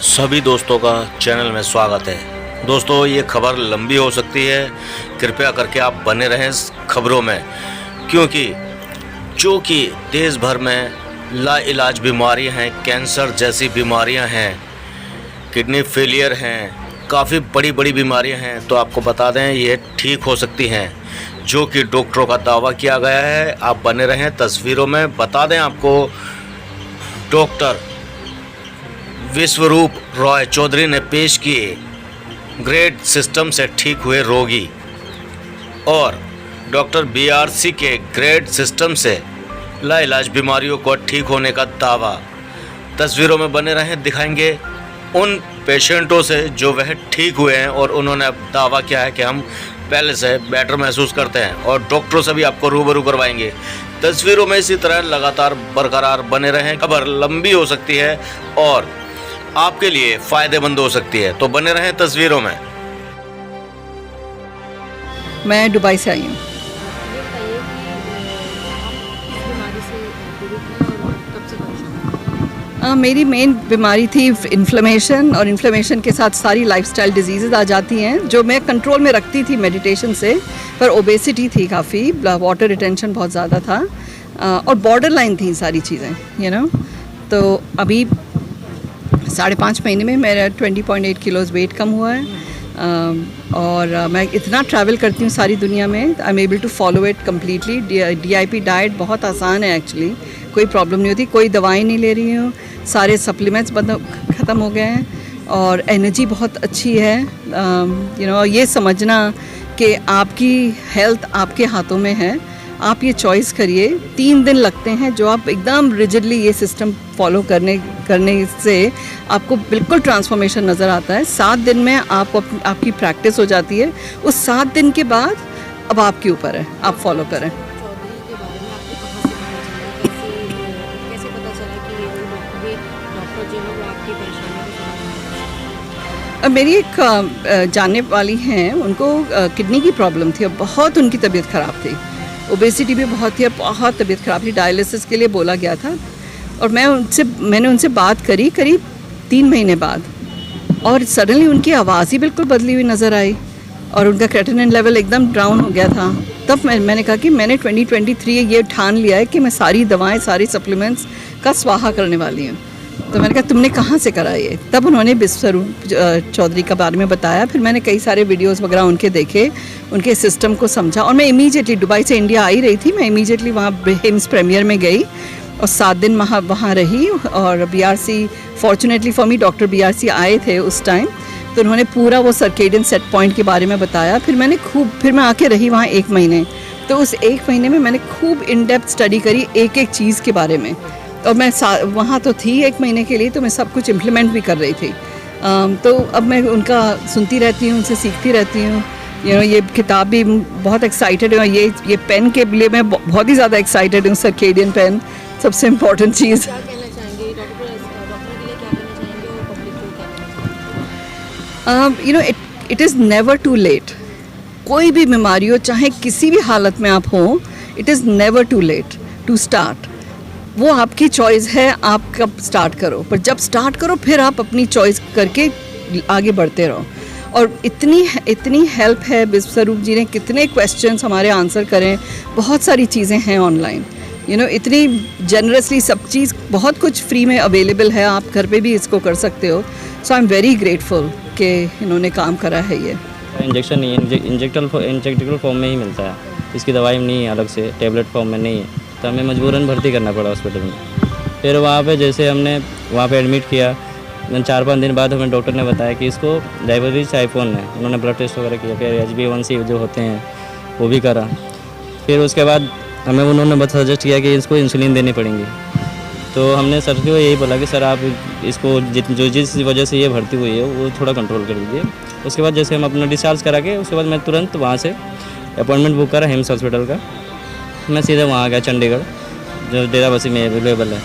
सभी दोस्तों का चैनल में स्वागत है। दोस्तों, ये खबर लंबी हो सकती है, कृपया करके आप बने रहें इस खबरों में, क्योंकि जो कि देश भर में लाइलाज बीमारियां हैं, कैंसर जैसी बीमारियां हैं, किडनी फेलियर हैं, काफ़ी बड़ी बड़ी बीमारियां हैं, तो आपको बता दें ये ठीक हो सकती हैं, जो कि डॉक्टरों का दावा किया गया है। आप बने रहें तस्वीरों में। बता दें आपको, डॉक्टर विश्वरूप रॉय चौधरी ने पेश किए ग्रेड सिस्टम से ठीक हुए रोगी और डॉक्टर बीआरसी के ग्रेड सिस्टम से लाइलाज बीमारियों को ठीक होने का दावा। तस्वीरों में बने रहें, दिखाएंगे उन पेशेंटों से जो वह ठीक हुए हैं और उन्होंने अब दावा किया है कि हम पहले से बेटर महसूस करते हैं, और डॉक्टरों से भी आपको रूबरू करवाएंगे। तस्वीरों में इसी तरह लगातार बरकरार बने रहें। खबर लंबी हो सकती है और आपके लिए फ़ायदेमंद हो सकती है, तो बने रहें तस्वीरों में। मैं दुबई से आई हूँ। ये बताइए कि आप किस बीमारी से पीड़ित हैं और कब से परेशान हैं? मेरी मेन बीमारी थी इन्फ्लेमेशन, और इन्फ्लेमेशन के साथ सारी लाइफस्टाइल डिजीज़ आ जाती हैं जो मैं कंट्रोल में रखती थी मेडिटेशन से, पर ओबेसिटी थी काफ़ी, वाटर रिटेंशन बहुत ज़्यादा था और बॉर्डर लाइन थी सारी चीज़ें तो अभी 5.5 महीने में मेरा 20.8 किलोज़ वेट कम हुआ है। और मैं इतना ट्रैवल करती हूँ सारी दुनिया में, I am able to follow it completely. DIP diet बहुत आसान है एक्चुअली, कोई प्रॉब्लम नहीं होती, कोई दवाई नहीं ले रही हूँ, सारे सप्लीमेंट्स ख़त्म हो गए हैं और एनर्जी बहुत अच्छी है। ये समझना कि आपकी हेल्थ आपके हाथों में है, आप ये चॉइस करिए। 3 दिन लगते हैं जो आप एकदम रिजिडली ये सिस्टम फॉलो करने से आपको बिल्कुल ट्रांसफॉर्मेशन नज़र आता है। 7 दिन में आपकी प्रैक्टिस हो जाती है। उस 7 दिन के बाद अब आपके ऊपर है, आप फॉलो करें। चौधरी के बारे में आपको कहाँ से पता चला, कैसे पता चला कि ये डॉक्टर जो है वो आपकी परेशानी को समझ? मेरी एक जानने वाली हैं, उनको किडनी की प्रॉब्लम थी और बहुत उनकी तबीयत ख़राब थी, ओबेसिटी भी बहुत थी और बहुत तबीयत ख़राब थी, डायलिसिस के लिए बोला गया था। और मैंने उनसे बात करी करीब 3 महीने बाद, और सडनली उनकी आवाज़ ही बिल्कुल बदली हुई नज़र आई और उनका क्रेटिनिन लेवल एकदम डाउन हो गया था। तब मैंने कहा कि मैंने 2023 ये ठान लिया है कि मैं सारी दवाएं, सारी सप्लीमेंट्स का स्वाहा करने वाली हूँ। तो मैंने कहा तुमने कहाँ से करा ये? तब उन्होंने विश्वरूप चौधरी के बारे में बताया। फिर मैंने कई सारे वीडियोस वगैरह उनके देखे, उनके सिस्टम को समझा, और मैं इमीडिएटली दुबई से इंडिया आई रही थी, मैं इमीडिएटली वहाँ हिम्स प्रीमियर में गई और 7 दिन वहाँ रही। और BRC, fortunately for me, doctor BRC आए थे उस टाइम, तो उन्होंने पूरा वो सर्केडियन सेट पॉइंट के बारे में बताया। फिर मैं आके रही वहाँ 1 महीने। तो उस 1 महीने में मैंने खूब इन डेप्थ स्टडी करी एक एक चीज़ के बारे में, और मैं वहाँ तो थी 1 महीने के लिए, तो मैं सब कुछ इम्प्लीमेंट भी कर रही थी। तो अब मैं उनका सुनती रहती हूँ, उनसे सीखती रहती हूँ। ये किताब भी बहुत एक्साइटेड हूँ, और ये पेन के लिए मैं बहुत ही ज़्यादा एक्साइटेड हूँ, सर्केडियन पेन, सबसे इम्पॉर्टेंट चीज़। क्या कहना चाहेंगे डॉक्टर के लिए, क्या कहना चाहेंगे और पब्लिक को क्या कहना चाहेंगे? It is never too late. कोई भी बीमारी हो, चाहे किसी भी हालत में आप हो, it is never too late to start. वो आपकी चॉइस है, आप कब स्टार्ट करो, पर जब स्टार्ट करो फिर आप अपनी चॉइस करके आगे बढ़ते रहो। और इतनी हेल्प है, विश्वरूप जी ने कितने क्वेश्चंस हमारे आंसर करें, बहुत सारी चीज़ें हैं ऑनलाइन, इतनी जनरसली सब चीज़, बहुत कुछ फ्री में अवेलेबल है, आप घर पे भी इसको कर सकते हो। सो आई एम वेरी ग्रेटफुल कि इन्होंने काम करा है। ये इंजेक्शन नहीं है, इंजेक्टेबल फॉर्म में ही मिलता है, इसकी दवाई नहीं है अलग से, टेबलेट फॉर्म में नहीं है, तो हमें मजबूरन भर्ती करना पड़ा हॉस्पिटल में। फिर वहाँ पे जैसे हमने वहाँ पे एडमिट किया, 4-5 दिन बाद हमें डॉक्टर ने बताया कि इसको डायबिटीज टाइप 1 है। उन्होंने ब्लड टेस्ट वगैरह किया, फिर HbA1c जो होते हैं वो भी करा। फिर उसके बाद हमें उन्होंने सजेस्ट किया कि इसको इंसुलिन देनी पड़ेगी। तो हमने सर को यही बोला कि सर आप इसको जिस वजह से ये भर्ती हुई है वो थोड़ा कंट्रोल कर दीजिए। उसके बाद जैसे हम अपना डिस्चार्ज करा के, उसके बाद मैं तुरंत वहाँ से अपॉइंटमेंट बुक करा हिम्स हॉस्पिटल का। मैं सीधे वहाँ गया, चंडीगढ़, जो डेराबस्सी में अवेलेबल है।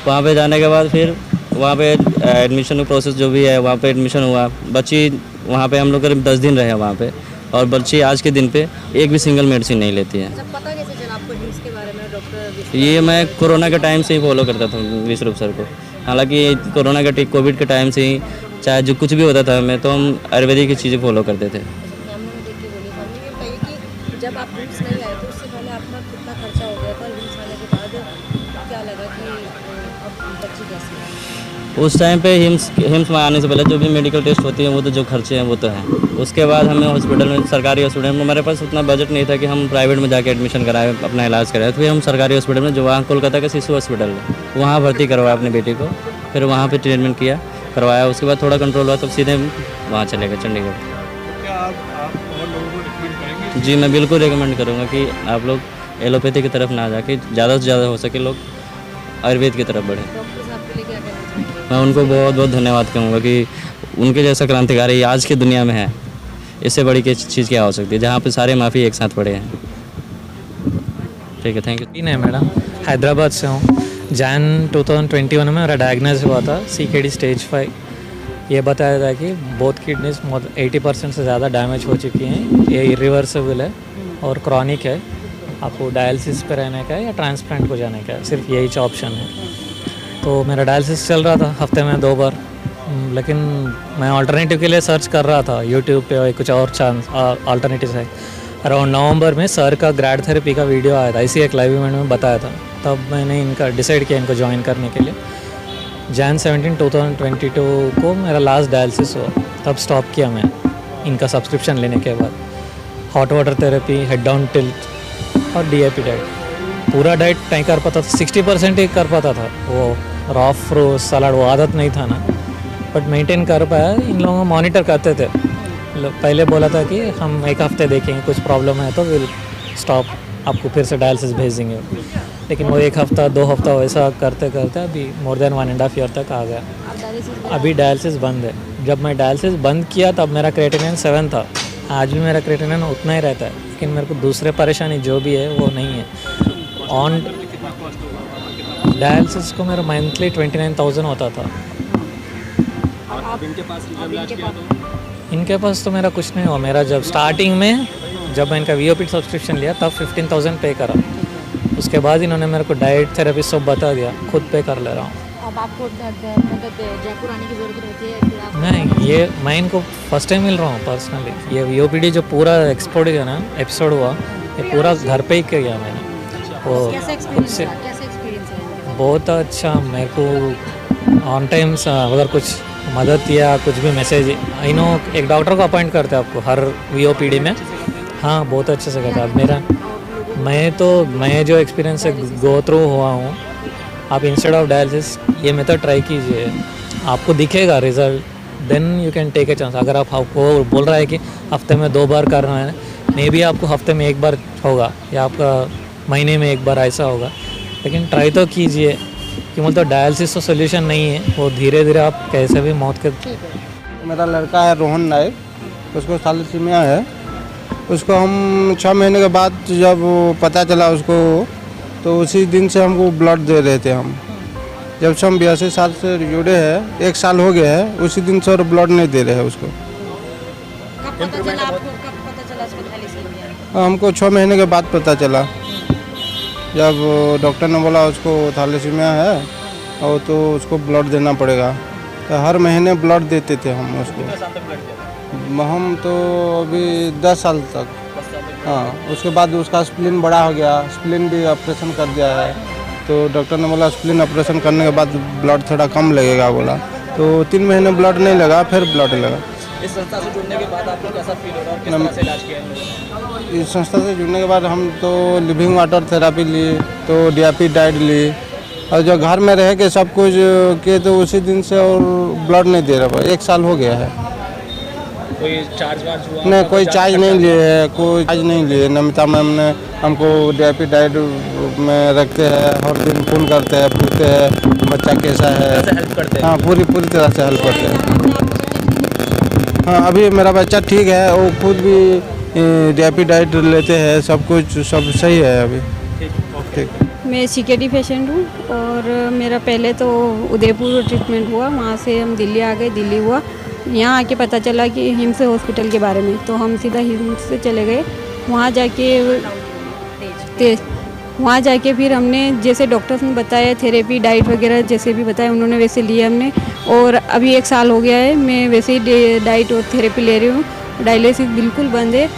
वहाँ पे जाने के बाद फिर वहाँ पे एडमिशन का प्रोसेस जो भी है, वहाँ पे एडमिशन हुआ। बच्ची वहाँ पे हम लोग करीब 10 दिन रहे वहाँ पे। और बच्ची आज के दिन पे एक भी सिंगल मेडिसिन नहीं लेती है। जब पता कैसे चला आपको हिम्स के बारे में डॉक्टर? ये मैं कोरोना के टाइम से ही फॉलो करता था विश्वरूप सर को। हालांकि कोरोना के कोविड के टाइम से ही चाहे जो कुछ भी होता था मैं तो हम आयुर्वेदिक की चीज़ें फॉलो करते थे। फैमिली में देख के बोली। फैमिली में बताइए कि जब आप हिम्स नहीं आए तो उससे पहले आपका कितना खर्चा हो गया था, हिम्स आने के बाद क्या लगा कि अब बच्ची कैसी है? उस टाइम पे हिम्स में आने से पहले जो भी मेडिकल टेस्ट होती है वो तो जो खर्चे हैं वो तो हैं। उसके बाद हमें हॉस्पिटल में, सरकारी हॉस्पिटल में, हमारे पास उतना बजट नहीं था कि हम प्राइवेट में जाके एडमिशन कराएं, अपना इलाज कराएं। तो फिर हम सरकारी हॉस्पिटल में, जो वहाँ कोलकाता के शिशु हॉस्पिटल है, वहाँ भर्ती करवाया अपनी बेटी को। फिर वहाँ पे ट्रीटमेंट करवाया। उसके बाद थोड़ा कंट्रोल हुआ तो सीधे वहाँ चले गए चंडीगढ़। क्या आप और लोगों को रिकमेंड करेंगे? जी मैं बिल्कुल रिकमेंड करूँगा कि आप लोग एलोपैथी की तरफ ना जाके ज़्यादा से ज़्यादा हो सके लोग आयुर्वेद की तरफ बढ़ें। डॉक्टर साहब के लिए क्या कहना चाहेंगे? मैं उनको बहुत बहुत धन्यवाद कहूँगा कि उनके जैसा क्रांतिकारी आज की दुनिया में है। इससे बड़ी चीज़ क्या हो सकती है जहाँ पे सारे माफ़ी एक साथ पड़े हैं। ठीक है, थैंक यू। नहीं मैडम, हैदराबाद से हूँ। जैन 2021 में मेरा डायग्नोस हुआ था CKD स्टेज 5। ये बताया था कि बोथ किडनीज 80% से ज़्यादा डैमेज हो चुकी हैं। ये इरिवर्सिबल है और क्रॉनिक है। आपको डायलिसिस पे रहने का है या ट्रांसप्लांट को जाने का है, सिर्फ यही ऑप्शन है। तो मेरा डायलिसिस चल रहा था हफ्ते में 2 बार। लेकिन मैं अल्टरनेटिव के लिए सर्च कर रहा था यूट्यूब पे और कुछ और चांस अल्टरनेटिव है। अराउंड नवंबर में सर का ग्रैड थेरेपी का वीडियो आया था, इसी एक लाइव इवेंट में बताया था। तब मैंने इनका डिसाइड किया इनको ज्वाइन करने के लिए। Jan 17, 2022 को मेरा लास्ट डायलिसिस हुआ, तब स्टॉप किया मैं इनका सब्सक्रिप्शन लेने के बाद। Hot water therapy, head down tilt और DAP डाइट। पूरा डाइट नहीं कर पाता था, 60% ही कर पाता था। वो रॉ फ्रूट सलाद वो आदत नहीं था ना, बट मेंटेन कर पाया। इन लोगों को मॉनिटर करते थे। पहले बोला था कि हम 1 हफ्ते देखेंगे, कुछ प्रॉब्लम है तो विल स्टॉप, आपको फिर से डायलिसिस भेज देंगे। लेकिन वो 1 हफ्ता 2 हफ्ता वैसा करते करते अभी मोर देन 1.5 ईयर तक आ गया। आप डायलिसिस अभी डायलिसिस बंद है। जब मैं डायलिसिस बंद किया तब मेरा क्रेटिनिन 7 था। आज भी मेरा क्रेटिनिन उतना ही रहता है, लेकिन मेरे को दूसरे परेशानी जो भी है वो नहीं है। ऑन डायलिसिस को मेरा मंथली 29,000 होता था। अब इनके पास इनके पास तो मेरा कुछ नहीं हुआ। मेरा जब स्टार्टिंग में जब मैं इनका VOP सब्सक्रिप्शन लिया तब 15,000 पे करा। उसके बाद इन्होंने मेरे को डाइट थेरेपी सब बता दिया, खुद पे कर ले रहा हूँ। अब आपको मतलब जयपुर आने की ज़रूरत रहती है फिर आप? नहीं, ये मैं इनको फर्स्ट टाइम मिल रहा हूँ पर्सनली। ये VOPD जो पूरा एपिसोड हुआ ये पूरा घर पे ही किया मैंने। वो कैसा खुद एक्सपीरियंस से था? कैसा एक्सपीरियंस है इनके साथ? बहुत अच्छा। मेरे को ऑन टाइम अगर कुछ मदद या कुछ भी मैसेज एक डॉक्टर को अपॉइंट करते हैं आपको हर VOPD में। हाँ, बहुत अच्छे से करता है। मेरा मैं जो एक्सपीरियंस से गो थ्रू हुआ हूँ, आप इंस्टेड ऑफ डायलिसिस ये मेथड ट्राई कीजिए, आपको दिखेगा result, then you can take a chance. अगर आपको बोल रहा है कि हफ्ते में 2 बार करना है, मे बी आपको हफ्ते में 1 बार होगा या आपका महीने में 1 बार ऐसा होगा, लेकिन ट्राई तो कीजिए। कि मतलब डायलिसिस तो सोल्यूशन नहीं है, वो धीरे धीरे आप कैसे भी मौत के। मेरा लड़का है रोहन नायक, उसको थैलेसीमिया है। उसको हम 6 महीने के बाद जब पता चला उसको, तो उसी दिन से हमको ब्लड दे रहे थे हम। जब से हम 82 साल से जुड़े हैं, 1 साल हो गया है, उसी दिन से और ब्लड नहीं दे रहे हैं उसको। कब पता चला आपको? कब पता चला उसको थैलेसीमिया है? हमको 6 महीने के बाद पता चला, जब डॉक्टर ने बोला उसको थैलेसीमिया है और तो उसको ब्लड देना पड़ेगा। तो हर महीने ब्लड देते थे हम उसको। हम तो अभी 10 साल तक। हाँ, उसके बाद उसका स्प्लिन बड़ा हो गया, स्प्लिन भी ऑपरेशन कर दिया है। तो डॉक्टर ने बोला स्प्लिन ऑपरेशन करने के बाद ब्लड थोड़ा कम लगेगा बोला। तो 3 महीने ब्लड नहीं लगा, फिर ब्लड लगा। इस संस्था से जुड़ने के बाद आपको कैसा फील हो रहा है और किस तरह से इलाज किया है? इस संस्था से जुड़ने के बाद हम तो लिविंग वाटर थेरापी ली, तो DAP डाइट ली, और जो घर में रह के सब कुछ किए, तो उसी दिन से और ब्लड नहीं दे रहा। 1 साल हो गया है। कोई चार्ज वार्ज हुआ? नहीं, कोई चार्ज नहीं लिए है, कोई चार्ज नहीं लिए। नमिता मैम ने हमको DAP डाइट में रखते हैं, हर दिन फ़ोन करते हैं, पूछते हैं बच्चा कैसा है। हेल्प करते हैं? हाँ, पूरी तरह से हेल्प करते हैं। हाँ, अभी मेरा बच्चा ठीक है, वो खुद भी DAP डाइट लेते हैं, सब कुछ सब सही है अभी। ठीक। मैं CKD पेशेंट हूँ और मेरा पहले तो उदयपुर ट्रीटमेंट हुआ, वहाँ से हम दिल्ली आ गए। दिल्ली हुआ यहाँ आके पता चला कि हिम्स हॉस्पिटल के बारे में, तो हम सीधा हिम्स से चले गए। वहाँ जाके फिर हमने जैसे डॉक्टर्स ने बताया थेरेपी डाइट वगैरह जैसे भी बताया उन्होंने वैसे लिया हमने, और अभी 1 साल हो गया है मैं वैसे ही डाइट और थेरेपी ले रही हूँ। डायलिसिस बिल्कुल बंद है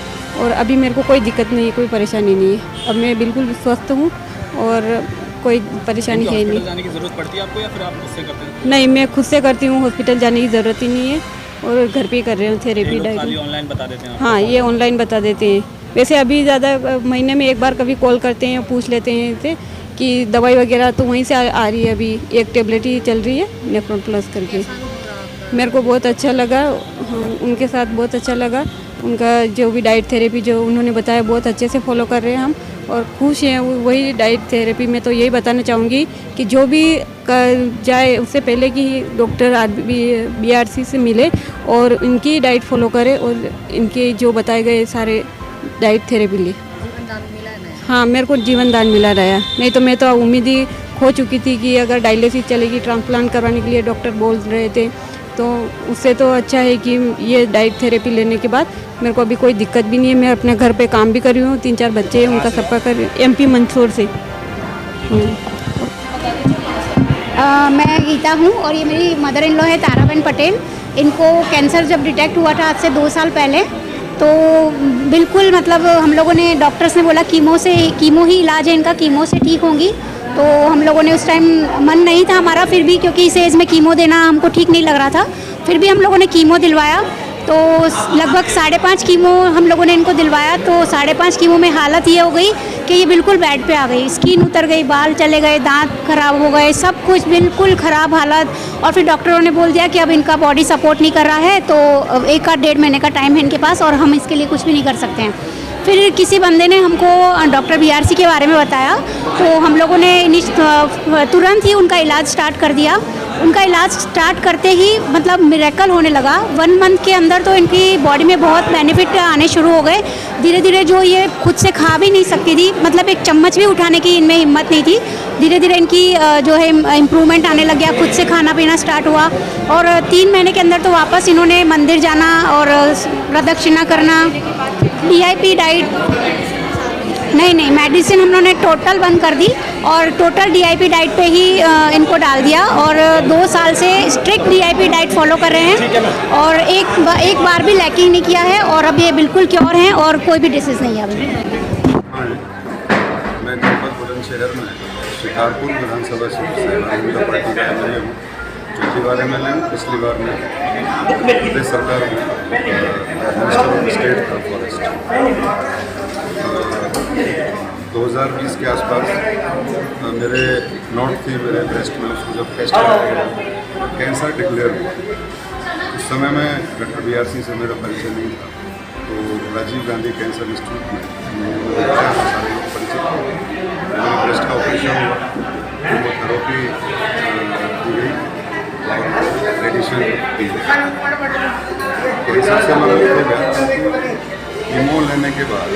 और अभी मेरे को कोई दिक्कत नहीं है, कोई परेशानी नहीं है। अब मैं बिल्कुल स्वस्थ हूँ और कोई परेशानी है नहीं। जाने की ज़रूरत पड़ती है आपको या फिर आप खुद से करते हैं? नहीं, मैं खुद से करती हूँ, हॉस्पिटल जाने की ज़रूरत ही नहीं है और घर पे ही कर रही हूँ थेरेपी डाइट। ऑनलाइन बता देते हैं? हाँ, ये ऑनलाइन बता देते हैं। वैसे अभी ज़्यादा महीने में 1 बार कभी कॉल करते हैं, पूछ लेते हैं से कि दवाई वगैरह तो वहीं से आ रही है। अभी एक टेबलेट ही चल रही है नेफ्रॉन प्लस करके। मेरे को बहुत अच्छा लगा, उनके साथ बहुत अच्छा लगा। उनका जो भी डाइट थेरेपी जो उन्होंने बताया बहुत अच्छे से फॉलो कर रहे हैं हम और खुश हैं। वही डाइट थेरेपी में तो यही बताना चाहूँगी कि जो भी जाए उससे पहले कि डॉक्टर BRC से मिले और इनकी डाइट फॉलो करे और इनके जो बताए गए सारे डाइट थेरेपी ली। हाँ, मेरे को जीवन दान मिला रहा। नहीं तो मैं तो उम्मीद ही खो चुकी थी कि अगर डायलिसिस चलेगी ट्रांसप्लांट करवाने के लिए डॉक्टर बोल रहे थे, तो उससे तो अच्छा है कि ये डाइट थेरेपी लेने के बाद मेरे को अभी कोई दिक्कत भी नहीं है। मैं अपने घर पे काम भी कर रही हूँ, 3-4 बच्चे हैं उनका सबका कर MP मंदसौर से। मैं गीता हूँ और ये मेरी मदर इन लॉ है ताराबेन पटेल। इनको कैंसर जब डिटेक्ट हुआ था आज से 2 साल पहले, तो बिल्कुल मतलब हम लोगों ने डॉक्टर्स ने बोला कीमो ही इलाज है इनका, कीमो से ठीक होंगी। तो हम लोगों ने उस टाइम मन नहीं था हमारा, फिर भी क्योंकि इस एज में कीमो देना हमको ठीक नहीं लग रहा था, फिर भी हम लोगों ने कीमो दिलवाया। तो लगभग 5.5 कीमो हम लोगों ने इनको दिलवाया। तो 5.5 कीमो में हालत ये हो गई कि ये बिल्कुल बेड पे आ गई, स्किन उतर गई, बाल चले गए, दांत खराब हो गए, सब कुछ बिल्कुल ख़राब हालत। और फिर डॉक्टरों ने बोल दिया कि अब इनका बॉडी सपोर्ट नहीं कर रहा है, तो 1-1.5 महीने का टाइम है इनके पास और हम इसके लिए कुछ भी नहीं कर सकते हैं। फिर किसी बंदे ने हमको डॉक्टर BRC के बारे में बताया, तो हम लोगों ने तुरंत ही उनका इलाज स्टार्ट कर दिया। उनका इलाज स्टार्ट करते ही मतलब मिरेकल होने लगा। 1 मंथ के अंदर तो इनकी बॉडी में बहुत बेनिफिट आने शुरू हो गए। धीरे धीरे जो ये खुद से खा भी नहीं सकती थी, मतलब एक चम्मच भी उठाने की इनमें हिम्मत नहीं थी, धीरे धीरे इनकी जो है इम्प्रूवमेंट आने लग गया, खुद से खाना पीना स्टार्ट हुआ। और 3 महीने के अंदर तो वापस इन्होंने मंदिर जाना और प्रदक्षिणा करना, DIP डाइट नहीं मेडिसिन हम लोगों ने टोटल बंद कर दी और टोटल DIP डाइट पे ही इनको डाल दिया। और 2 साल से स्ट्रिक्ट DIP डाइट फॉलो कर रहे हैं और एक बार भी लैकिंग नहीं किया है और अब ये बिल्कुल क्योर हैं और कोई भी डिसीज़ नहीं है अभी। मैं जनपद बुलंदशहर में शिकारपुर विधानसभा सीट से भारतीय पार्टी का एमएलए हूँ। चौथी बार एमएलए हूँ। पिछली बार में प्रदेश सरकार में मिनिस्टर स्टेट का फॉरेस्ट। 2020 के आसपास मेरे नोट थी मेरे ब्रेस्ट में, उसको जब टेस्ट कराया गया कैंसर डिक्लेयर हुआ। उस समय में डॉक्टर BRC से मेरा परिचय नहीं था, तो राजीव गांधी कैंसर इंस्टीट्यूट में परिचित थे। मेरे ब्रेस्ट का ऑपरेशन हुआ, कीमोथेरेपी दी गई और रेडिएशन दी गई। कैंसर से मैं मुक्त हो गया। कीमो लेने के बाद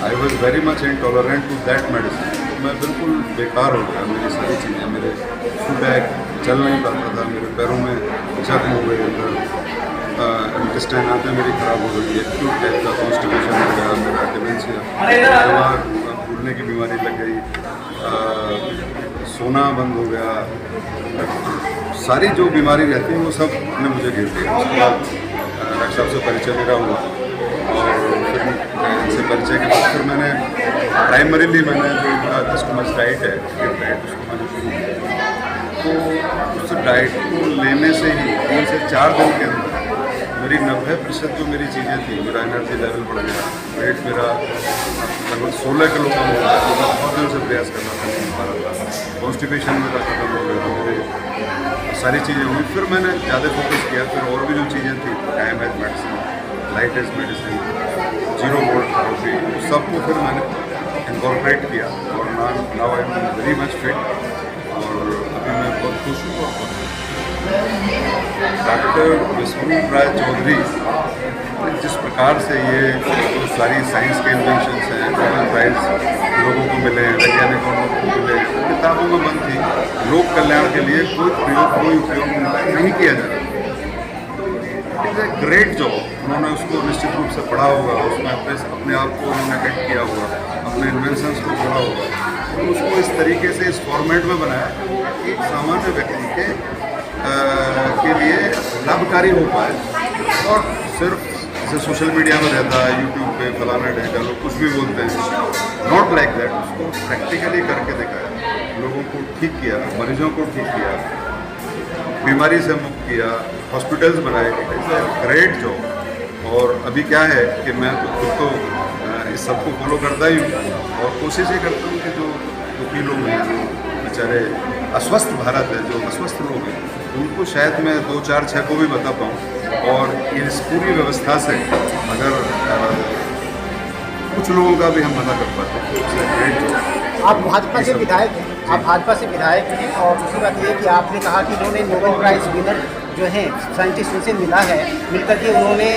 I was very much intolerant to that medicine. मैं बिल्कुल बेकार हो गया। मेरी सारी चीज़ें, मेरे बैग चल नहीं पाता था, मेरे पैरों में जख्म हो गए, इंटेस्टाइन आते मेरी ख़राब हो गई, एक्यूट टाइप का कॉन्स्टिपेशन हो गया, मेरा डिमेंशिया, दिमाग भूलने की बीमारी लग गई, सोना बंद हो गया। सारी जो बीमारी रहती है वो सब ने मुझे घेर लिया। उसके बाद डॉक्टर साहब से परिचय मेरा हुआ और फिर इनसे परिचय के बाद फिर मैंने प्राइमरीली मैंने जो इनका कस्टमर्स डाइट है डाइट उसको मैंने शुरू किया। तो उस डाइट को लेने से ही 3 से 4 दिन के अंदर मेरी 90% जो मेरी चीज़ें थी, मेरा एनर्जी लेवल बढ़ गया, वेट मेरा लगभग 16 किलो कम हो गया। मैं बहुत दिन से प्रयास कर रहा था, नहीं पा रहा था। कॉन्स्टिपेशन मेरा खत्म हो गया, मेरे सारी चीज़ें हुई। फिर मैंने ज़्यादा फोकस किया। फिर और भी जो चीज़ें थी, time as medicine, light as medicine, 0 volt therapy, सबको फिर मैंने इनकॉर्पोरेट किया और now I am very much fit और अभी मैं बहुत खुश हूँ। डॉक्टर विष्णु राय चौधरी जिस प्रकार से ये जो सारी साइंस के इन्वेंशंस हैं, नोबेल प्राइज़ लोगों को मिले हैं, वैज्ञानिकों को मिले, किताबों में बंद थी। लोक कल्याण के लिए कोई प्रयोग कोई उपयोग नहीं किया जा रहा। It is a great job. उन्होंने उसको निश्चित रूप से पढ़ा होगा, उसमें अपने आप को उन्होंने हिट किया होगा, अपने इन्वेंशंस को जोड़ा होगा, तो उसको इस तरीके से इस फॉर्मेट में बनाया कि एक सामान्य व्यक्ति के लिए लाभकारी हो पाए। और सिर्फ जैसे सोशल मीडिया में रहता है, यूट्यूब पे फलाना ढेका लोग कुछ भी बोलते हैं, नॉट लाइक दैट। उसको प्रैक्टिकली करके दिखाया, लोगों को ठीक किया, मरीजों को ठीक किया, बीमारी से मुक्त किया, हॉस्पिटल्स बनाए। It is a great job. और अभी क्या है कि मैं तो खुद तो इस सबको फॉलो करता ही हूँ और कोशिश ये करता हूँ कि जो दुखी लोग हैं, जो बेचारे अस्वस्थ भारत है, जो अस्वस्थ लोग हैं, उनको शायद मैं 2, 4, 6 को भी बता पाऊँ। और इस पूरी व्यवस्था से अगर कुछ लोगों का भी हम मना कर पाते हैं तो ग्रेट जॉब। आप भाजपा से विधायक हैं, आप भाजपा से विधायक हैं, और दूसरी बात ये कि आपने कहा कि उन्होंने नोबेल प्राइज़ विनर जो हैं साइंटिस्ट उनसे मिला है, मिलकर के उन्होंने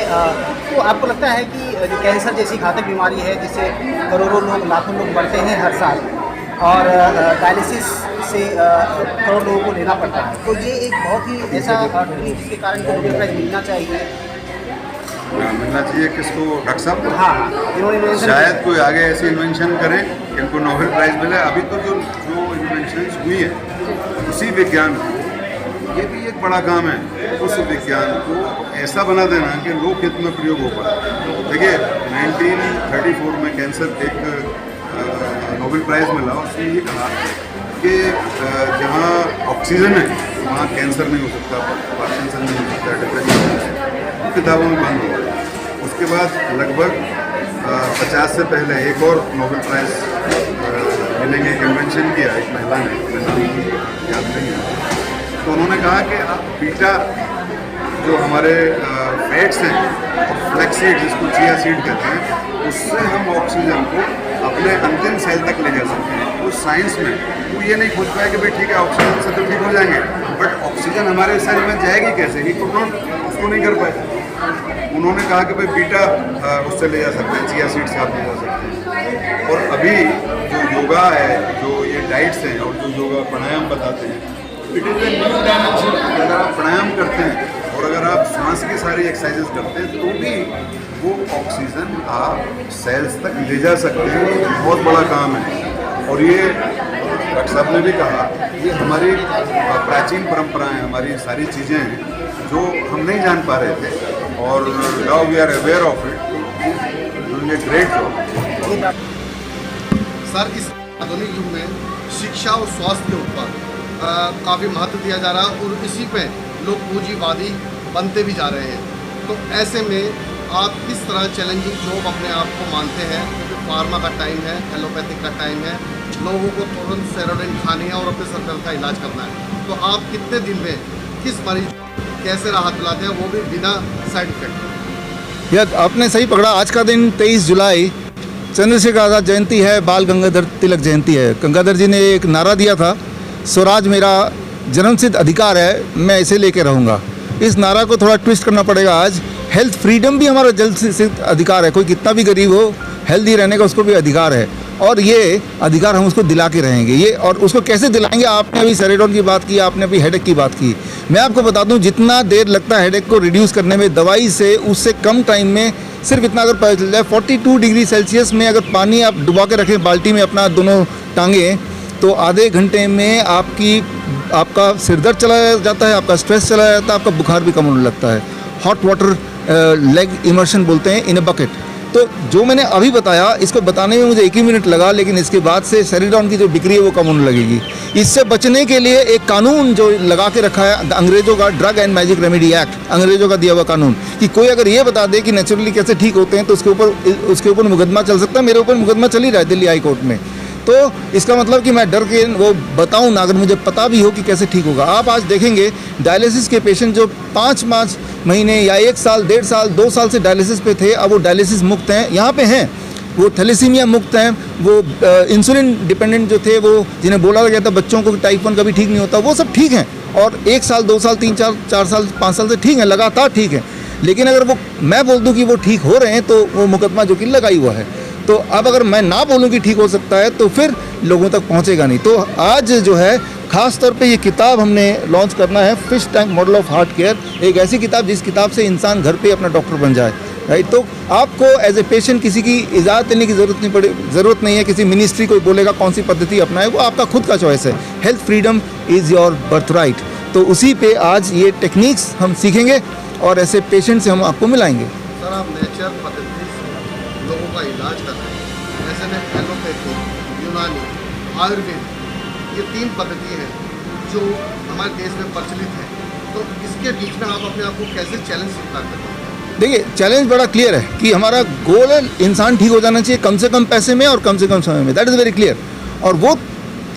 तो आपको लगता है कि जो कैंसर जैसी घातक बीमारी है जिससे करोड़ों लोग, लाखों लोग मरते हैं हर साल, और डायलिसिस से करोड़ लोगों को लेना पड़ता है, तो ये एक बहुत ही ऐसा जिसके कारण को नोबेल प्राइज़ मिलना चाहिए? मिलना चाहिए किसको? डॉक्टर साहब को? हाँ, इन्होंने शायद कोई आगे ऐसी इन्वेंशन करें कि इनको नोबेल प्राइज़ मिले। अभी तो जो इन्वेंशंस हुई है उसी विज्ञान को, ये भी एक बड़ा काम है, उस विज्ञान को ऐसा बना देना कि लोक हित में प्रयोग हो पाए। देखिए 1934 में कैंसर एक नोबेल प्राइज़ मिला, उसने ये कहा कि जहाँ ऑक्सीजन है वहाँ कैंसर नहीं हो सकता, पार्किंसन नहीं हो सकता, डिप्रेशन नहीं हो सकता। किताबों में बंद हो गया। उसके बाद लगभग 50 से पहले एक और नोबेल प्राइज़ मिलने की कन्वेंशन किया एक महिला ने, मैं नाम याद नहीं है, तो उन्होंने कहा कि आप बीटा जो हमारे फैट्स हैं और फ्लैक्सीड जिसको चिया सीड कहते हैं, उससे हम ऑक्सीजन को अपने अंतिम सेल तक ले जा सकते हैं। तो साइंस में वो ये नहीं खोज पाया कि भाई ठीक है ऑक्सीजन से तो ठीक हो जाएंगे, बट ऑक्सीजन हमारे सेल में जाएगी कैसे, ही कुड नॉट, उसको नहीं कर पाए। उन्होंने कहा कि भाई बीटा उससे ले जा सकते हैं, चिया सीड से आप ले जा सकते हैं। और अभी जो योगा है, जो ये डाइट्स हैं और जो योगा प्राणायाम बताते हैं, it is a new dimension. अगर आप प्राणायाम करते हैं और अगर आप सांस की सारी एक्सरसाइजेस करते हैं तो भी वो ऑक्सीजन आप सेल्स तक ले जा सकते हैं। ये बहुत बड़ा काम है। और ये डॉक्टर साहब ने भी कहा, ये हमारी प्राचीन परंपराएं, हमारी सारी चीज़ें हैं जो हम नहीं जान पा रहे थे, और now we are aware of it, doing a great job. Sir, इस आधुनिक युग में शिक्षा और स्वास्थ्य के ऊपर काफ़ी महत्व दिया जा रहा है, और इसी पे लोग पूंजीवादी बनते भी जा रहे हैं। तो ऐसे में आप किस तरह चैलेंजिंग जॉब अपने आप को मानते हैं? क्योंकि फार्मा का टाइम है, एलोपैथिक का टाइम है, लोगों को तुरंत सेरोडोनिन खानी है और अपने सर दर्द का इलाज करना है। तो आप कितने दिन में किस मरीज कैसे राहत दिलाते हैं, वो भी बिना साइड इफेक्ट? यह आपने सही पकड़ा। आज का दिन 23 जुलाई चंद्रशेखर आज़ाद जयंती है, बाल गंगाधर तिलक जयंती है। गंगाधर जी ने एक नारा दिया था, स्वराज मेरा जन्मसिद्ध अधिकार है, मैं इसे लेके रहूँगा। इस नारा को थोड़ा ट्विस्ट करना पड़ेगा आज। हेल्थ फ्रीडम भी हमारा जन्मसिद्ध अधिकार है। कोई कितना भी गरीब हो, हेल्दी रहने का उसको भी अधिकार है, और ये अधिकार हम उसको दिला के रहेंगे। ये और उसको कैसे दिलाएंगे? आपने अभी सेरेडोन की बात की, आपने अभी हेडेक की बात की। मैं आपको बता दूं, जितना देर लगता है हेडेक को रिड्यूस करने में दवाई से, उससे कम टाइम में सिर्फ इतना अगर पता चल जाए, 42 डिग्री सेल्सियस में अगर पानी आप डुबा के रखें बाल्टी में अपना दोनों टांगें, तो आधे घंटे में आपका सिरदर्द चला जाता है, आपका स्ट्रेस चला जाता है, आपका बुखार भी कम होने लगता है। हॉट वाटर लेग इमर्शन बोलते हैं, इन अ बकेट। तो जो मैंने अभी बताया, इसको बताने में मुझे 1 ही मिनट लगा, लेकिन इसके बाद से सेरिडॉन की जो बिक्री है वो कम होने लगेगी। इससे बचने के लिए एक कानून जो लगा के रखा है अंग्रेज़ों का, drug and magic remedy act, अंग्रेज़ों का दिया हुआ कानून, कि कोई अगर ये बता दे कि नेचुरली कैसे ठीक होते हैं तो उसके ऊपर मुकदमा चल सकता है। मेरे ऊपर मुकदमा चल ही रहा है दिल्ली हाई कोर्ट में। तो इसका मतलब कि मैं डर के वो बताऊं ना, अगर मुझे पता भी हो कि कैसे ठीक होगा। आप आज देखेंगे डायलिसिस के पेशेंट जो 5 महीने या 1 साल, 1.5 साल, 2 साल से डायलिसिस पे थे, अब वो डायलिसिस मुक्त हैं, यहाँ पे हैं। वो थैलेसीमिया मुक्त हैं, वो इंसुलिन डिपेंडेंट जो थे, वो जिन्हें बोला गया था बच्चों को टाइप 1 कभी ठीक नहीं होता, वो सब ठीक हैं। और 1 साल, 2 साल, 3, 4 साल, 5 साल से ठीक हैं, लगातार ठीक है। लेकिन अगर वो मैं बोल दूं कि वो ठीक हो रहे हैं तो वो मुकदमा जो कि लगा ही हुआ है। तो तो अब अगर मैं ना बोलूं कि ठीक हो सकता है तो फिर लोगों तक पहुंचेगा नहीं। तो आज जो है ख़ास तौर पे ये किताब हमने लॉन्च करना है, fish tank model of heart care, एक ऐसी किताब जिस किताब से इंसान घर पे अपना डॉक्टर बन जाए, राइट। तो आपको एज ए पेशेंट किसी की इजाज़त लेने की ज़रूरत नहीं है, किसी मिनिस्ट्री कोई बोलेगा कौन सी पद्धति अपनाए, वो आपका खुद का चॉइस है। Health freedom is your birth right. तो उसी पे आज ये टेक्निक्स हम सीखेंगे और ऐसे पेशेंट से हम आपको मिलाएंगे। सर आप नेचर पद्धति से लोगों का इलाज कर रहे हैं, जैसे में एलोपैथी, यूनानी, आयुर्वेद, ये 3 पद्धति हैं जो हमारे देश में प्रचलित है। तो इसके बीच में आप अपने आप को कैसे चैलेंज स्वीकार करते हैं? देखिए चैलेंज बड़ा क्लियर है कि हमारा गोल है इंसान ठीक हो जाना चाहिए, कम से कम पैसे में और कम से कम समय में, दैट इज़ वेरी क्लियर। और वो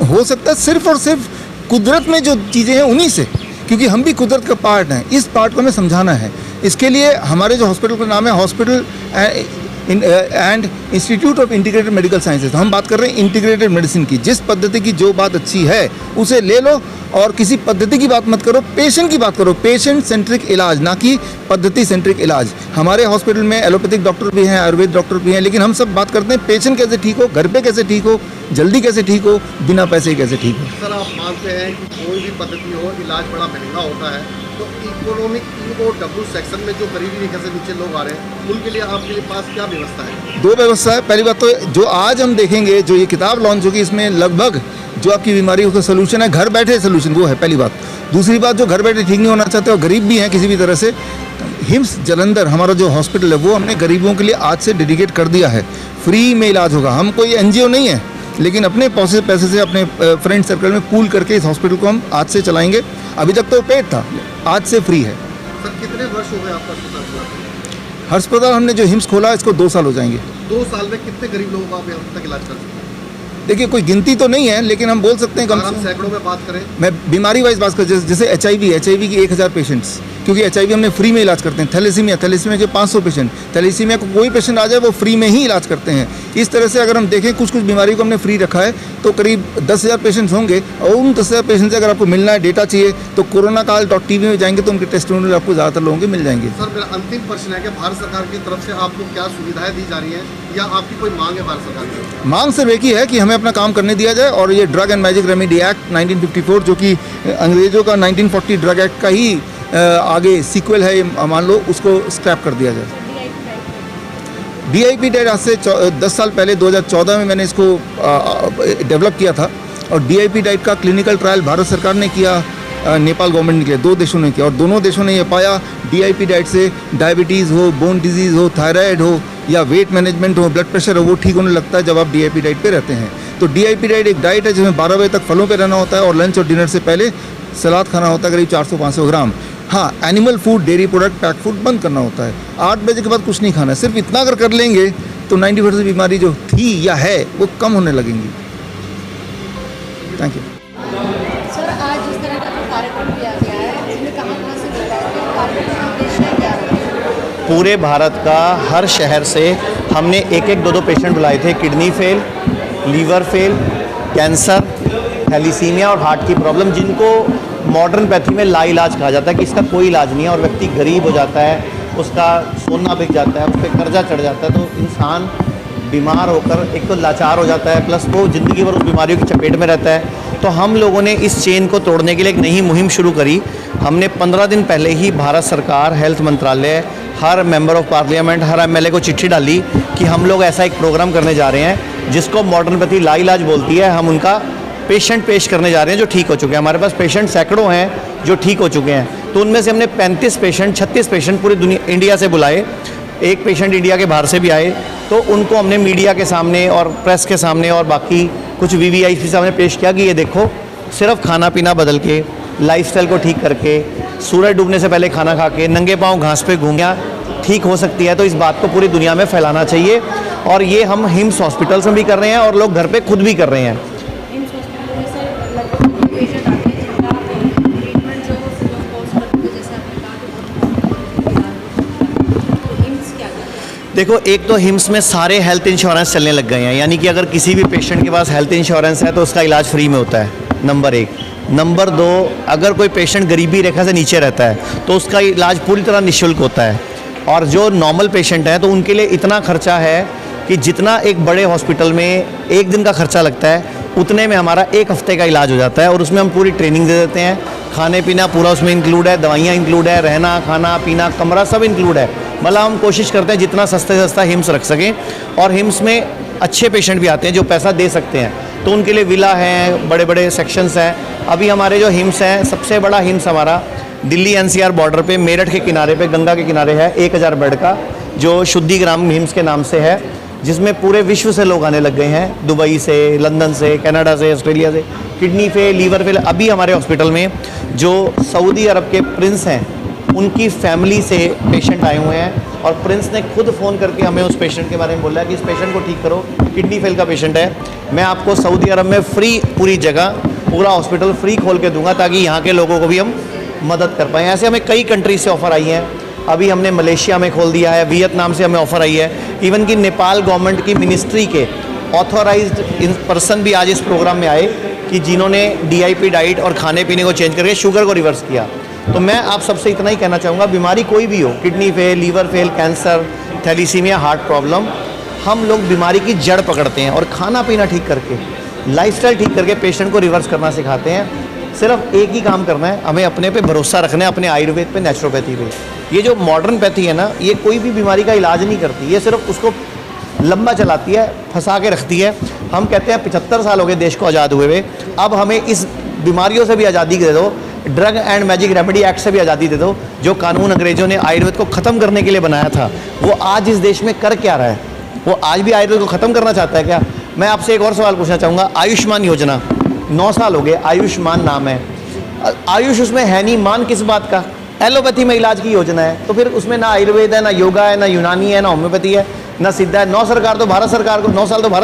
हो सकता है सिर्फ और सिर्फ कुदरत में जो चीज़ें हैं उन्हीं से, क्योंकि हम भी कुदरत का पार्ट हैं। इस पार्ट को हमें समझाना है। इसके लिए हमारे जो हॉस्पिटल का नाम है hospital and institute of integrated medical sciences, हम बात कर रहे हैं इंटीग्रेटेड मेडिसिन की। जिस पद्धति की जो बात अच्छी है उसे ले लो और किसी पद्धति की बात मत करो, पेशेंट की बात करो। पेशेंट सेंट्रिक इलाज, ना कि पद्धति सेंट्रिक इलाज। हमारे हॉस्पिटल में एलोपैथिक डॉक्टर भी हैं, आयुर्वेद डॉक्टर भी हैं, लेकिन हम सब बात करते हैं पेशेंट कैसे ठीक हो, घर पे कैसे ठीक हो, जल्दी कैसे ठीक हो, बिना पैसे कैसे ठीक हो। सर आप मानते हैं कि कोई भी पद्धति हो, इलाज बड़ा महंगा होता है, तो इकोनॉमिक EOW सेक्शन में जो गरीबी रेखा से नीचे लोग आ रहे हैं, उनके लिए आपके पास क्या व्यवस्था है? 2 व्यवस्था है। पहली बात तो जो आज हम देखेंगे, जो ये किताब लॉन्च होगी, इसमें लगभग जो आपकी बीमारी है उसका सोल्यूशन है, घर बैठे सोल्यूशन, वो है पहली बात। दूसरी बात, जो घर बैठे ठीक नहीं होना चाहते और गरीब भी हैं किसी भी तरह से, हिम्स जालंधर हमारा जो हॉस्पिटल है वो हमने गरीबों के लिए आज से डेडिकेट कर दिया है। फ्री में इलाज होगा। हम कोई NGO नहीं है, लेकिन अपने पैसे से अपने फ्रेंड सर्कल में पूल करके इस हॉस्पिटल को हम आज से चलाएंगे। अभी तक तो पेड था, आज से फ्री है। सर कितने वर्ष हो गए आपका अस्पताल खुला? अस्पताल हमने जो हिम्स खोला इसको 2 साल हो जाएंगे। 2 साल में कितने गरीब लोगों का आप यहाँ तक इलाज कर चुके हैं? देखिए कोई गिनती तो नहीं है, लेकिन हम बोल सकते हैं कम से सैकड़ों में बात करें। मैं बीमारी वाइज बात कर, जैसे HIV की 1000 पेशेंट्स, क्योंकि HIV हमने फ्री में इलाज करते हैं। थैलेसीमिया के 500 पेशेंट, थैलेसीमिया को कोई पेशेंट आ जाए वो फ्री में ही इलाज करते हैं। इस तरह से अगर हम देखें कुछ बीमारी को हमने फ्री रखा है, तो करीब 10,000 पेशेंट्स होंगे। और उन 10,000 पेशेंट से अगर आपको मिलना है, डेटा चाहिए, तो कोरोनाकाल.tv में जाएंगे तो उनके टेस्टिमोनियल आपको ज़्यादातर लोगों के मिल जाएंगे। सर मेरा अंतिम प्रश्न है कि भारत सरकार की तरफ से आपको क्या सुविधाएं दी जा रही हैं, या आपकी कोई मांग है भारत सरकार की? मांग सिर्फ एक ही है कि हमें अपना काम करने दिया जाए, और ये drug and magic remedy act 1954, जो कि अंग्रेजों का 1940 ड्रग एक्ट का ही आगे सीक्वल है, मान लो, उसको स्क्रैप कर दिया जाए। DIP डाइट आज से 10 साल पहले 2014 में मैंने इसको डेवलप किया था, और DIP डाइट का क्लिनिकल ट्रायल भारत सरकार ने किया, नेपाल गवर्नमेंट ने किया, 2 देशों ने किया, और दोनों देशों ने ये पाया DIP डाइट से डायबिटीज़ हो, बोन डिजीज़ हो, थायराइड हो, या वेट मैनेजमेंट हो, ब्लड प्रेशर हो, वो ठीक होने लगता है जब आप DIP डाइट पे रहते हैं। तो DIP डाइट एक डाइट है जिसमें 12 बजे तक फलों पे रहना होता है, और लंच और डिनर से पहले सलाद खाना होता है करीब 400-500 ग्राम। हाँ, animal food, dairy product, pack food बंद करना होता है। 8 बजे के बाद कुछ नहीं खाना है। सिर्फ इतना अगर कर लेंगे तो 90% बीमारी जो थी या है वो कम होने लगेंगी। Thank you. सर आज जिस तरह का कार्यक्रम किया गया है, इसमें कहाँ से मिला है, कार्यक्रम का उद्देश्य क्या है? पूरे भारत का हर शहर से हमने 1-1, 2-2 पेशेंट बुलाए थे। Kidney fail, liver fail, cancer, thalassemia और हार्ट की प्रॉब्लम, जिनको मॉडर्न पैथी में लाइलाज कहा जाता है कि इसका कोई इलाज नहीं है, और व्यक्ति गरीब हो जाता है, उसका सोना बिक जाता है, उस पर कर्जा चढ़ जाता है, तो इंसान बीमार होकर एक तो लाचार हो जाता है, प्लस वो ज़िंदगी भर उस बीमारियों की चपेट में रहता है। तो हम लोगों ने इस चेन को तोड़ने के लिए एक नई मुहिम शुरू करी। हमने 15 दिन पहले ही भारत सरकार, हेल्थ मंत्रालय, हर मेंबर ऑफ पार्लियामेंट, हर MLA को चिट्ठी डाली कि हम लोग ऐसा एक प्रोग्राम करने जा रहे हैं जिसको मॉडर्न पैथी लाइलाज बोलती है। हम उनका पेशेंट पेश करने जा रहे हैं जो ठीक हो चुके हैं। हमारे पास पेशेंट सैकड़ों हैं जो ठीक हो चुके हैं। तो उनमें से हमने 35 पेशेंट, 36 पेशेंट पूरी दुनिया, इंडिया से बुलाए। एक पेशेंट इंडिया के बाहर से भी आए, तो उनको हमने मीडिया के सामने और प्रेस के सामने और बाकी कुछ VVIP सामने पेश किया कि ये देखो, सिर्फ खाना पीना बदल के, लाइफस्टाइल को ठीक करके, सूरज डूबने से पहले खाना खा के, नंगे पाँव घास पे घूमिया ठीक हो सकती है। तो इस बात को पूरी दुनिया में फैलाना चाहिए, और ये हम हिम्स हॉस्पिटल्स में भी कर रहे हैं और लोग घर पे खुद भी कर रहे हैं। देखो, एक तो हिम्स में सारे हेल्थ इंश्योरेंस चलने लग गए हैं, यानी कि अगर किसी भी पेशेंट के पास हेल्थ इंश्योरेंस है तो उसका इलाज फ्री में होता है, नंबर 1। नंबर 2, अगर कोई पेशेंट गरीबी रेखा से नीचे रहता है तो उसका इलाज पूरी तरह निःशुल्क होता है। और जो नॉर्मल पेशेंट हैं तो उनके लिए इतना खर्चा है कि जितना एक बड़े हॉस्पिटल में एक दिन का खर्चा लगता है उतने में हमारा एक हफ्ते का इलाज हो जाता है, और उसमें हम पूरी ट्रेनिंग दे देते हैं, खाने पीना पूरा उसमें इंक्लूड है, दवाइयाँ इंक्लूड है, रहना खाना पीना कमरा सब इंक्लूड है। मतलब हम कोशिश करते हैं जितना सस्ते से सस्ता हिम्स रख सकें, और हिम्स में अच्छे पेशेंट भी आते हैं जो पैसा दे सकते हैं, तो उनके लिए विला हैं, बड़े बड़े सेक्शंस हैं। अभी हमारे जो हिम्स हैं, सबसे बड़ा हिम्स हमारा दिल्ली NCR बॉर्डर पे मेरठ के किनारे पे गंगा के किनारे है, 1000 बेड का, जो शुद्धिग्राम हिम्स के नाम से है, जिसमें पूरे विश्व से लोग आने लग गए हैं, दुबई से, लंदन से, कनाडा से, ऑस्ट्रेलिया से, किडनी फेल, लीवर फेल। अभी हमारे हॉस्पिटल में जो सऊदी अरब के प्रिंस हैं उनकी फैमिली से पेशेंट आए हुए हैं, और प्रिंस ने खुद फ़ोन करके हमें उस पेशेंट के बारे में बोला कि इस पेशेंट को ठीक करो, किडनी फेल का पेशेंट है, मैं आपको सऊदी अरब में फ्री पूरी जगह पूरा हॉस्पिटल फ्री खोल के दूंगा ताकि यहाँ के लोगों को भी हम मदद कर पाएँ। ऐसे हमें कई कंट्री से ऑफ़र आई हैं। अभी हमने मलेशिया में खोल दिया है, वियतनाम से हमें ऑफ़र आई है, इवन कि नेपाल गवर्नमेंट की मिनिस्ट्री के ऑथोराइज्ड पर्सन भी आज इस प्रोग्राम में आए कि जिन्होंने DIP डाइट और खाने पीने को चेंज करके शुगर को रिवर्स किया। तो मैं आप सबसे इतना ही कहना चाहूँगा, बीमारी कोई भी हो, kidney fail, liver fail, cancer, thalassemia, heart problem, हम लोग बीमारी की जड़ पकड़ते हैं और खाना पीना ठीक करके, लाइफस्टाइल ठीक करके पेशेंट को रिवर्स करना सिखाते हैं। सिर्फ एक ही काम करना है, हमें अपने पे भरोसा रखना है, अपने आयुर्वेद पे, नेचुरोपैथी पे। ये जो मॉडर्न पैथी है ना, ये कोई भी बीमारी का इलाज नहीं करती, ये सिर्फ उसको लंबा चलाती है, फंसा के रखती है। हम कहते हैं 75 साल हो गए देश को आज़ाद हुए हुए, अब हमें इस बीमारियों से भी आज़ादी दे दो, drug and magic remedy act से भी आज़ादी दे दो। जो कानून अंग्रेज़ों ने आयुर्वेद को ख़त्म करने के लिए बनाया था, वो आज इस देश में कर क्या रहा है? वो आज भी आयुर्वेद को ख़त्म करना चाहता है क्या? मैं आपसे एक और सवाल पूछना चाहूँगा। आयुष्मान योजना 9 साल हो गए, आयुष्मान नाम है, आयुष उसमें है नहीं, मान किस बात का? एलोपैथी में इलाज की योजना है, तो फिर उसमें ना आयुर्वेद है, ना योगा है, ना यूनानी है, ना होम्योपैथी है, ना सिद्धा है। 9 साल तो भारत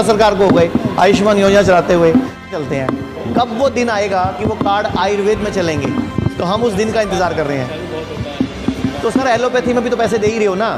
सरकार को हो गए आयुष्मान योजना चलाते हुए चलते हैं। कब वो दिन आएगा कि वो कार्ड आयुर्वेद में चलेंगे? तो हम उस दिन का इंतज़ार कर रहे हैं। तो सर एलोपैथी में भी तो पैसे दे ही रहे हो ना,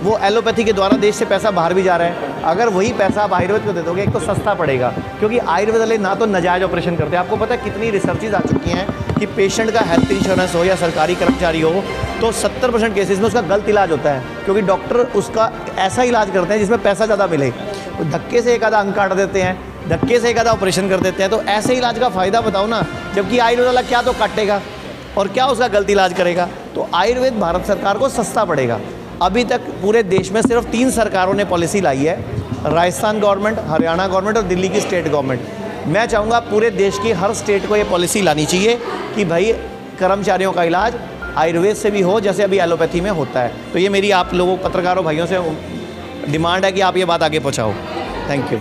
वो एलोपैथी के द्वारा देश से पैसा बाहर भी जा रहा है। अगर वही पैसा आप आयुर्वेद को दे दोगे, एक तो सस्ता पड़ेगा, क्योंकि आयुर्वेद वाले ना तो नाजायज़ ऑपरेशन करते हैं। आपको पता है कितनी रिसर्चेज आ चुकी हैं कि पेशेंट का हेल्थ इंश्योरेंस हो या सरकारी कर्मचारी हो, तो 70% केसेस में उसका गलत इलाज होता है, क्योंकि डॉक्टर उसका ऐसा इलाज करते हैं जिसमें पैसा ज़्यादा मिले। तो धक्के से एक आधा अंग काट देते हैं, धक्के से एक आधा ऑपरेशन कर देते हैं। तो ऐसे इलाज का फ़ायदा बताओ ना, जबकि आयुर्वेद वाला क्या तो काटेगा और क्या उसका गलत इलाज करेगा। तो आयुर्वेद भारत सरकार को सस्ता पड़ेगा। अभी तक पूरे देश में सिर्फ 3 सरकारों ने पॉलिसी लाई है, राजस्थान गवर्नमेंट, हरियाणा गवर्नमेंट और दिल्ली की स्टेट गवर्नमेंट। मैं चाहूँगा पूरे देश की हर स्टेट को ये पॉलिसी लानी चाहिए कि भाई कर्मचारियों का इलाज आयुर्वेद से भी हो, जैसे अभी एलोपैथी में होता है। तो ये मेरी आप लोगों पत्रकारों भाइयों से डिमांड है कि आप ये बात आगे पहुँचाओ। Thank you.